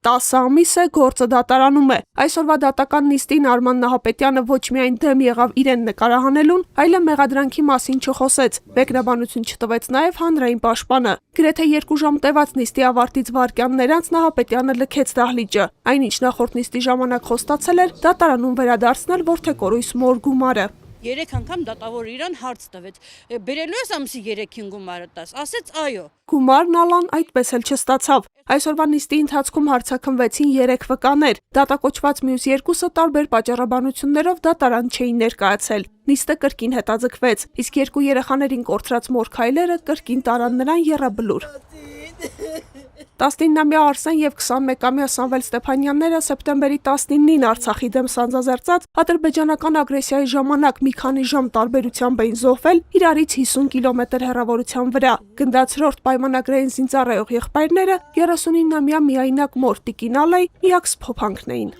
10 ամիս է գործը դատարանում է։ Այսօրվա դատական նիստին Արման Նահապետյանը ոչ միայն դեմ եղավ իրեն նկարահանելուն, այլև մեղադրանքի մասին չխոսեց։ Մեկնաբանություն չտվեց նաև հանրային պաշտպանը։ Գրեթե 2 ժամ տևած նիստի ավարտից վայրկյաններ անց Նահապետյանը լքեց դահլիճը։ Այնինչ նախորդ նիստի ժամանակ խոստացել էր դատարանում վերադարձնել որդեկորույս մոր գումարը։ 3 անգամ դատավորը իրան հարց տվեց. «Բերելու ես ամսի 3-ին գումարը տաս»։ Ասեց այո։ Գումարն Ալան այդպես էլ չստացավ։ Այսօրվա նիստի ընթացքում հարցաքննվեցին 3 վկաներ։ Դատակոչված մյուս 2-ը տարբեր պատճառաբանություններով դատարան չէին ներկայացել։ Նիստը կրկին հետաձգվեց, իսկ 2 երեխաներին կորցրած մոր քայլերը կրկին տարան նրան եռաբլուր։ 19-ամյա Արսեն եւ 21-ամյա Սամվել Ստեփանյանները սեպտեմբերի 19-ին Արցախի դեմ սանձազերծած ադրբեջանական ագրեսիայի ժամանակ մի քանի ժամ տարբերությամբ էին զոհվել իրարից 50 կիլոմետր հեռավորության վրա։ Գնդացրորդ պայմանագրային զինծառայող եղբայրները 39-ամյա միայնակ մոր Տիկին Ալայի միակ սփոփանքն էին։